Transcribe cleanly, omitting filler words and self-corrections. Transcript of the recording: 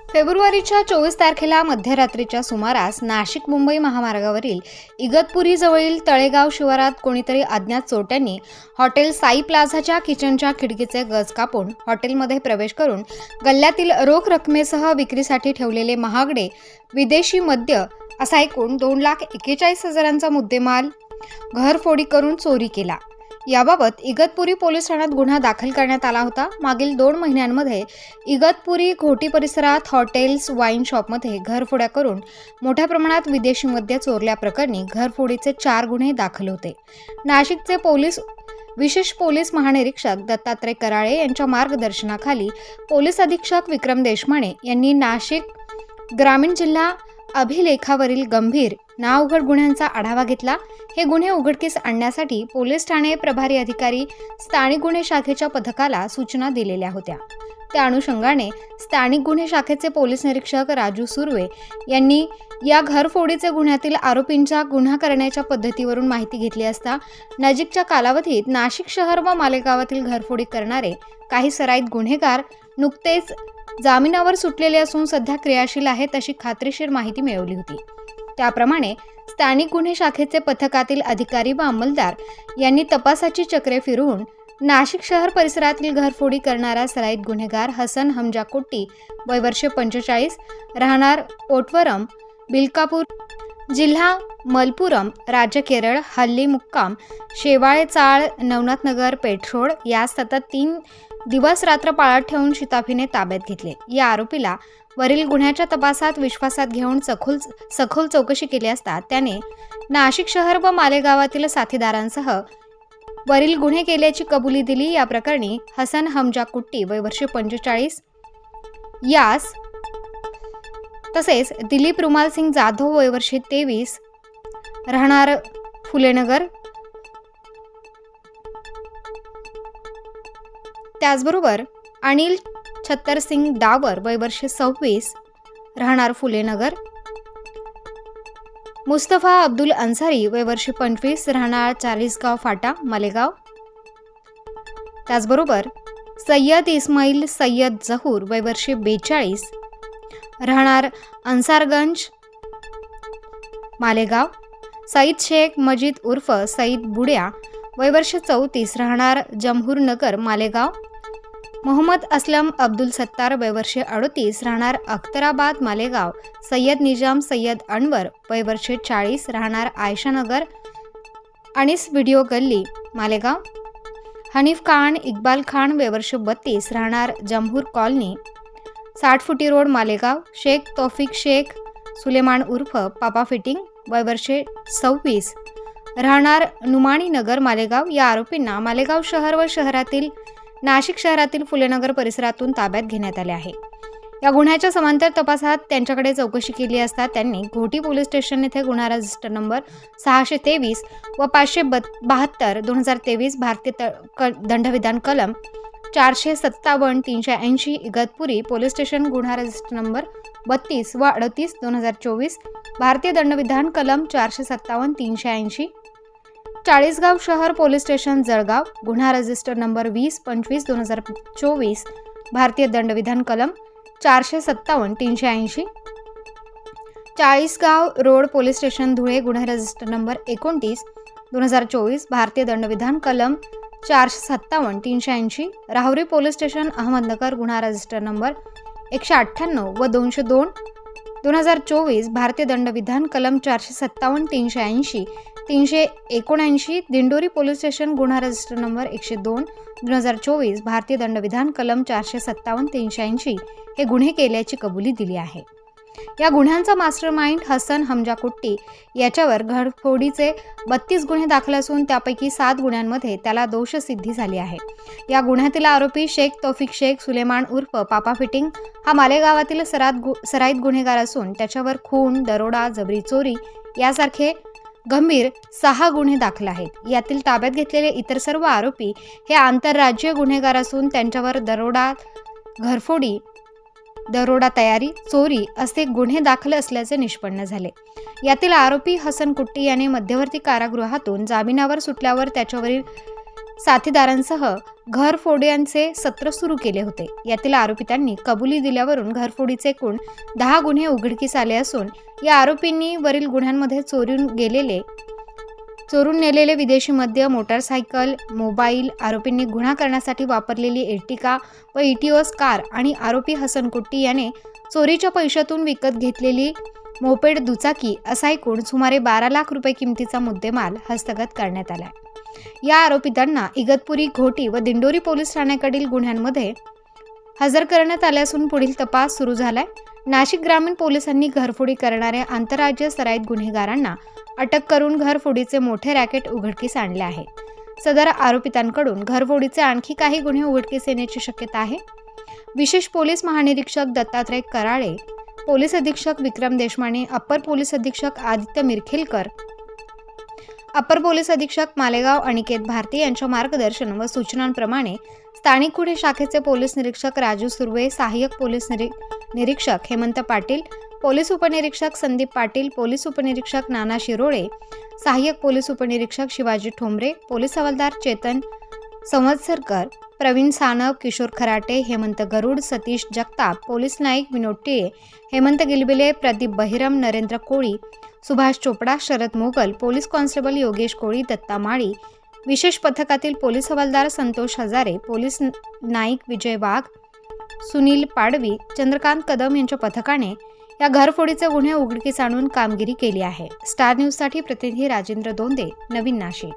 फेब्रुवारीच्या 24 तारखेला मध्यरात्रीच्या सुमारास नाशिक मुंबई महामार्गावरील इगतपुरी जवळील तळेगाव शिवारात कोणीतरी अज्ञात चोरट्यांनी हॉटेल साई प्लाझाच्या किचनच्या खिडकीचे गज कापून हॉटेलमध्ये प्रवेश करून गल्ल्यातील रोख रकमेसह विक्रीसाठी ठेवलेले महागडे विदेशी मद्य असा एकूण 2,41,000चा मुद्देमाल घरफोडी करून चोरी केला। याबाबत इगतपुरी पोलीस ठाण्यात गुन्हा दाखल करण्यात आला होता। मागील 2 महिन्यांमध्ये इगतपुरी घोटी परिसरात हॉटेल्स वाईन शॉपमध्ये घरफोड्या करून मोठ्या प्रमाणात विदेशी मद्य चोरल्याप्रकरणी घरफोडीचे 4 गुन्हे दाखल होते। नाशिकचे विशेष पोलीस महानिरीक्षक दत्तात्रय कराळे यांच्या मार्गदर्शनाखाली पोलीस अधीक्षक विक्रम देशमाने यांनी नाशिक ग्रामीण जिल्हा अभिलेखावरील गंभीर नाउघड गुन्ह्यांचा आढावा घेतला। हे गुन्हे उघडकीस आणण्यासाठी पोलीस ठाणे प्रभारी अधिकारी स्थानिक गुन्हे शाखेच्या पथकाला सूचना दिलेल्या होत्या। त्या अनुषंगाने स्थानिक गुन्हे शाखेचे पोलीस निरीक्षक राजू सुर्वे यांनी या घरफोडीचे गुन्ह्यातील आरोपींच्या गुन्हा करण्याच्या पद्धतीवरून माहिती घेतली असता नजीकच्या कालावधीत नाशिक शहर व मालेगावातील घरफोडी करणारे काही सराईत गुन्हेगार नुकतेच जामिनावर सुटलेले असून सध्या क्रियाशील आहेत अशी खात्रीशीर माहिती मिळवली होती। त्याप्रमाणे स्थानिक गुन्हे शाखेचे पथकातील अधिकारी व अंमलदार यांनी तपासाची चक्रे फिरवून नाशिक शहर परिसरातील घरफोडी करणारा सराईत गुन्हेगार हसन हमजा कुट्टी वय वर्ष 45 राहणार पोटवरम बिलकापूर जिल्हा मलपुरम राज्य केरळ हल्ली मुक्काम शेवाळे चाळ नवनाथनगर पेठरोड या सतत 3 दिवस रात्र पाळत ठेवून शिताफीने ताब्यात घेतले। या आरोपीला वरील गुन्ह्याच्या तपासात विश्वासात घेऊन सखोल चौकशी केली असता त्याने नाशिक शहर व मालेगावातील साथीदारांसह वरील गुन्हे केल्याची कबुली दिली। या प्रकरणी हसन हमजा कुट्टी वय वर्ष 45 यास तसेच दिलीप रुमाल सिंग जाधव वय वर्ष 23 राहणार फुलेनगर त्याचबरोबर अनिल छत्तर सिंग डावर वय वर्ष 26 राहणार फुलेनगर मुस्तफा अब्दुल अन्सारी वय वर्ष 25 राहणार चाळीसगाव फाटा मालेगाव त्याचबरोबर सय्यद इस्माईल सय्यद जहूर वय वर्ष 42 राहणार अन्सारगंज मालेगाव सईद शेख मजीद उर्फ सईद बुड्या वय वर्ष 34 राहणार जमहूर नगर मालेगाव मोहम्मद असलम अब्दुल सत्तार वय वर्ष 38 राहणार अख्तराबाद मालेगाव सय्यद निजाम सय्यद अनवर वय वर्ष 40 राहणार आयशानगर अनिस व्हिडिओ गल्ली मालेगाव हनीफ खान इक्बाल खान वय वर्ष 32 राहणार जमहूर कॉलनी 60 फुटी रोड मालेगाव शेख तौफिक शेख सुलेमान उर्फ पापा फिटिंग वय वर्ष 26 राहणार नुमाणी नगर मालेगाव या आरोपींना मालेगाव शहर व नाशिक शहरातील फुलेनगर परिसरातून ताब्यात घेण्यात आले आहे। या गुन्ह्याच्या समांतर तपासात त्यांच्याकडे चौकशी केली असता त्यांनी घोटी पोलीस स्टेशन येथे गुन्हा रजिस्टर नंबर 623 व 572 2023 भारतीय दंडविधान कलम 457 380 इगतपुरी पोलीस स्टेशन गुन्हा रजिस्टर नंबर 32 व 38 2024 भारतीय दंडविधान कलम 457 380 चाळीसगाव शहर पोलीस स्टेशन जळगाव गुन्हा रजिस्टर नंबर 20-25 2024 भारतीय दंडविधान कलम 457 380 Chalisgaon road police station Dhule गुन्हा रजिस्टर नंबर 29 2024 भारतीय दंडविधान कलम 457 380 राहुरी पोलीस स्टेशन अहमदनगर गुन्हा रजिस्टर नंबर 198 व 202 2024 भारतीय दंडविधान कलम 457 380 379 दिंडोरी पोलीस स्टेशन गुन्हा रजिस्टर नंबर 102 2024 भारतीय दंडविधान कलम 457 380 हे गुन्हे केल्याची कबुली दिली आहे। या गुन्ह्यांचा मास्टरमाइंड हसन हमजा कुट्टी याच्यावर घरफोडीचे 32 गुन्हे दाखल असून त्यापैकी 7 गुन्ह्यांमध्ये त्याला दोषसिद्धी झाली आहे। या गुन्ह्यातील आरोपी शेख तौफिक शेख सुलेमान उर्फ पापा फिटिंग हा मालेगावातील सराईत गुन्हेगार असून त्याच्यावर खून दरोडा जबरी चोरी यासारखे गंभीर 6 गुन्हे दाखल आहेत। यातील ताब्यात घेतलेले इतर सर्व आरोपी हे आंतरराज्यीय गुन्हेगार असून त्यांच्यावर दरोडा घरफोडी दरोडा तयारी चोरी असे गुन्हे दाखल असल्याचे निष्पन्न झाले। यातील आरोपी हसन कुट्टी याने मध्यवर्ती कारागृहातून जामिनावर सुटल्यावर त्याच्यावरील साथीदारांसह घरफोड्यांचे सत्र सुरू केले होते. यातील आरोपितांनी कबुली दिल्यावरून घरफोडीचे एकूण 10 गुन्हे उघडकीस आले असून या आरोपींनी वरील गुन्ह्यांमध्ये चोरून नेलेले विदेशी मद्य, मोटारसायकल, मोबाईल, आरोपींनी गुन्हा करण्यासाठी वापरलेली एर्टिगा व इटिओस कार आणि आरोपी हसन कुट्टी याने चोरीच्या पैशातून विकत घेतलेली मोपेड दुचाकी असा एकूण सुमारे 12 लाख रुपये किमतीचा मुद्देमाल हस्तगत करण्यात आला. या आरोपितांना इगतपुरी, घोटी व दिंडोरी पोलीस ठाण्याकडील गुन्ह्यांमध्ये हजर करण्यात आले असून पुढील तपास सुरू झालाय. नाशिक ग्रामीण पोलिसांनी घरफोडी करणाऱ्या आंतरराज्य सराईत गुन्हेगारांना अटक करून घरफोडीचे मोठे रॅकेट उघडकीस आणले आहे. सदर आरोपितांकडून घरफोडीचे आणखी काही गुन्हे उघडकीस येण्याची शक्यता आहे. विशेष पोलीस महानिरीक्षक दत्तात्रय कराळे, पोलीस अधीक्षक विक्रम देशमाने, अप्पर पोलीस अधीक्षक आदित्य मिरखेलकर, अप्पर पोलीस अधीक्षक मालेगाव अनिकेत भारती यांच्या मार्गदर्शन व सूचनांप्रमाणे स्थानिक गुन्हे शाखेचे पोलीस निरीक्षक राजू सुर्वे, सहाय्यक पोलीस निरीक्षक हेमंत पाटील, पोलीस उपनिरीक्षक संदीप पाटील, पोलीस उपनिरीक्षक नाना शिरोळे, सहाय्यक पोलीस उपनिरीक्षक शिवाजी ठोंबरे, पोलीस हवालदार चेतन संवत्सरकर, प्रवीण सानप, किशोर खराटे, हेमंत गरुड, सतीश जगताप, पोलीस नाईक विनोद टिळे, हेमंत गिलबिले, प्रदीप बहिरम, नरेंद्र कोळी, सुभाष चोपडा, शरद मोगल, पोलीस कॉन्स्टेबल योगेश कोळी, दत्ता माळी, विशेष पथकातील पोलीस हवालदार संतोष हजारे, पोलीस नाईक विजय वाघ, सुनील पाडवी, चंद्रकांत कदम यांच्या पथकाने या घरफोडीचे गुन्हे उघडकीस आणून कामगिरी केली आहे. स्टार न्यूजसाठी प्रतिनिधी राजेंद्र दोंदे, नवीन नाशिक.